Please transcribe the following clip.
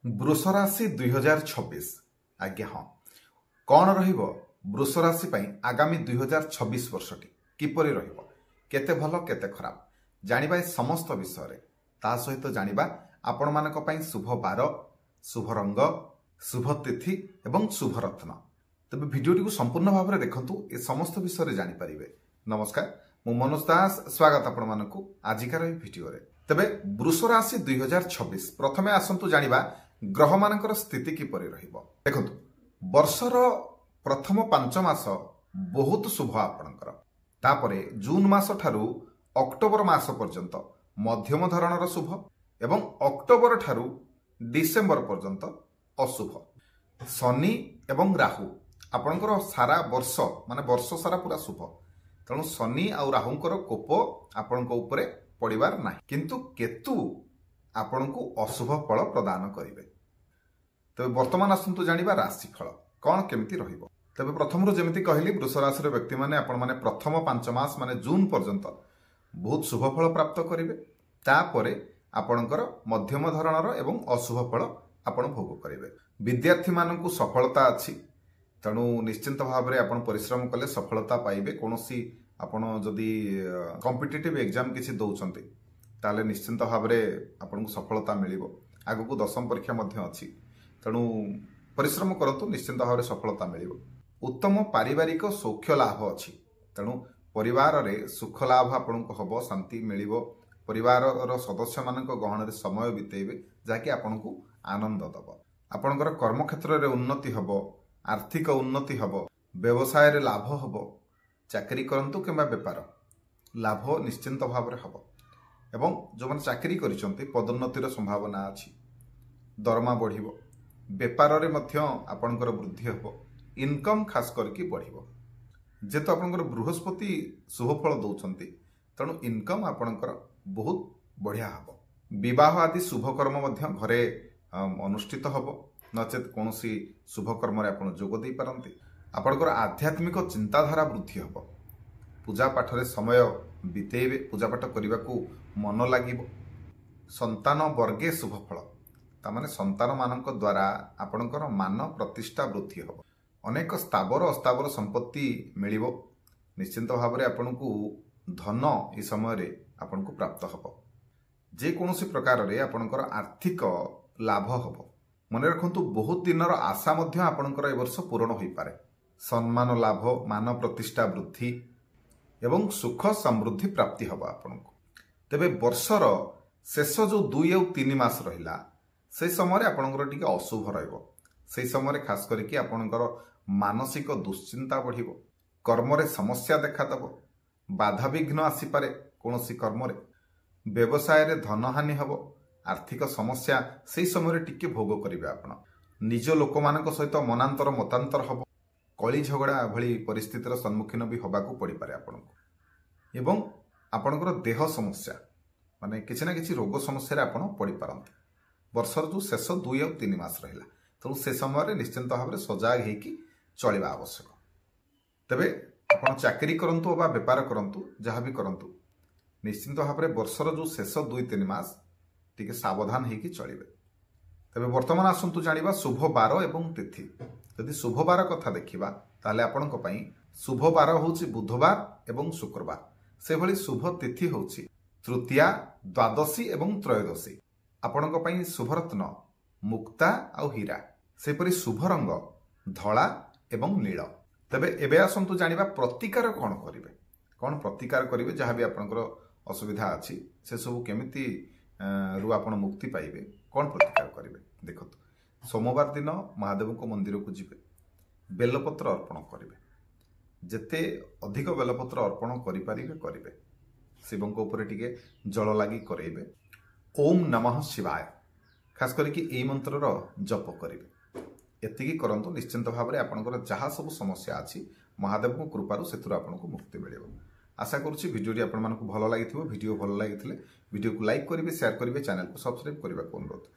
वृष राशि 2026 आज्ञा हाँ कौन रहिबो वृष राशि पई आगामी 2026 वर्षटी किपरि रहिबो केते भलो केते खराब जानिबा ए समस्त विषय रे ता सहित जानिबा आपण मानक पई शुभ बार शुभ रंग शुभ तिथि एवं शुभ रत्न तबे भिडियोटी को संपूर्ण भाव में देखंतु ए समस्त विषय रे जानि परिबे। नमस्कार मु मनोज दास स्वागत आपण मानकु आजिकार ए भिडियो रे। तबे वृष राशि 2026 प्रथमे आसंतु जानिबा ग्रह मानकर स्थिति किपरि रहिबो। देखंतु वर्षर प्रथम 5 मास बहुत शुभ आपणकर तापरे जून मास ठारू अक्टोबर मास पर्यंत मध्यम धरणर शुभ एवं अक्टोबर ठारू डिसेंबर पर्यंत अशुभ। शनि एवं राहु आपणकर सारा वर्ष माने वर्ष सारा पूरा शुभ तेणु शनि आ राहुंकर कोप आपणक उपरे पड़िबार नाही किंतु केतु आपणकु अशुभ फल प्रदान करिवे। तबे वर्तमान आसंतु जानिबा राशिफल कौन केमिति रहिबो। तबे प्रथमरु जेमिति कहली वृष राशि व्यक्ति माने आपण माने प्रथम 5 मास माने जून पर्यंत बहुत शुभ फल प्राप्त करिवे तापरे आपणकर मध्यम धरणर एवं अशुभ फल आपण भोग करिवे। विद्यार्थी मानकु सफलता अछि तेणु निश्चिंत भाव में आपण परिश्रम कले सफलता पाइबे। कोनोसी आपण जदि कॉम्पिटिटिव एग्जाम किसी दउछंती ताले निश्चिंत भाव में आपन को सफलता मिलिबो। आगु को दशम परीक्षा मध्य अछि तेणु परिश्रम करंतु निश्चिंत भाव में सफलता मिलिबो। उत्तम पारिवारिक सौख्य लाभ अछि तेणु परिवार रे सुख लाभ आपन को हबो शांति मिलिबो। परिवार रो सदस्य मानक गहन रे समय बितेबे जाकि आपन को आनंद दबो। आपनकर कर्म क्षेत्र रे उन्नति हबो आर्थिक उन्नति हबो व्यवसाय रे लाभ हबो। चाकरी करंतु किंबा व्यापार लाभ निश्चिंत भाव में हबो एवं जो माने चाकरी करिसंती पदोन्नतिर संभावना अछि दरमा बढ़िबो। व्यापार रे मध्य आपनकर वृद्धि हबो इनकम खास करके बढ़िबो जेतो आपनकर बृहस्पति शुभ फल दउछंती तेणु इनकम आपनकर बहुत बढ़िया हबो। विवाह आदि शुभ कर्म मध्य घरे अनुष्ठित हबो नचेत कोनोसी शुभ कर्म रे आपण जोग दे पारंती। आपनकर आध्यात्मिक चिंताधारा वृद्धि हबो पूजा पाठ रे समय बितेबे पूजा पाठ करने को मन लागिबो। संतान वर्गे शुभ फल ता माने संतान मानक द्वारा आपनकर मान प्रतिष्ठा वृद्धि हबो। अनेक स्थावर अस्थावर संपत्ति मिलिबो। निश्चिंत भाव में आपन को धन ए समय रे आपन को प्राप्त हबो। जे कोनोसी प्रकार रे आपनकर आर्थिक लाभ हबो। मन रखंतु बहुत दिनर आशा मध्य आपनकर ए वर्ष पूर्ण होई पारे। सम्मान लाभ मान प्रतिष्ठा वृद्धि एवं सुख समृद्धि प्राप्ति हबो आपनको। तेबे वर्षर शेष जो 2 और 3 मास रहिला से समय आपनकर टिके अशुभ रहइबो। से समय खास करके आपनकर मानसिक दुश्चिंता बढ़िबो कर्म रे समस्या देखा दबो बाधा विघ्न आसी पारे कोनोसी कर्म रे व्यवसाय रे धन हानि हबो आर्थिक समस्या से समय टिके भोग करिवे। आपण निज लोक मानक सहित मनांतर मतांतर हबो कली झगड़ा भली परिस्थितिर सम्मुखीन भी हबाकू पड़ी पारे आपनको एवं आपनकर देह समस्या माने किछि ना किछि रोग समस्या रे आपण पड़ी पारंती। वर्षर जो शेष 2 और 3 मास रहिला तेणु से समय निश्चिंत भाव में सजाग हेकी चलिबा आवश्यक। तबे आपण चाकरी करंतु अबा व्यापार करंतु जहाँ भी करंतु निश्चिंत भाव में वर्षर जो शेष 2-3 मास टिके सावधान हेकी चलिबे। तबे वर्तमान आसंतु जानिबा शुभ बार एवं तिथि। यदि शुभ बार कथा देखिबा ताले आपनक पई शुभ बार होछि बुधवार एवं शुक्रवार से भली शुभ तिथि होछि तृतीया द्वादशी एवं त्रयोदशी। आपनक पई शुभ रत्न मुक्ता आ हीरा सेपरि शुभ रंग धला एवं नील। तबे एबे आसंतु जानिबा प्रतिकार कोन करिवे कोन प्रतिकार करिवे जहाँ भी आपनकर असुविधा अछि से सब केमिति रु आपण मुक्ति पाइबे कौन प्रतिकार करेंगे। देखो सोमवार दिन महादेव को मंदिर को जीवे बेलपत्र अर्पण करेंगे जेते अधिक बेलपत्र अर्पण करेंगे शिव ऊपर टिके जल लगी करेंगे। ओम नमः शिवाय खास करके यही मंत्र जप करेंगे एतिकी करंतु निश्चिंत भाव में आपनकर जहाँ सब समस्या अछि महादेव कृपारू से आपको मुक्ति मिले। आशा करुच्ची भिडियोटी आपण मानकु भल लागिथिबो। भिडियो भल लागिथिले भिडियो को लाइक करिवे शेयर करिवे चैनल को सब्सक्राइब करबा को अनुरोध।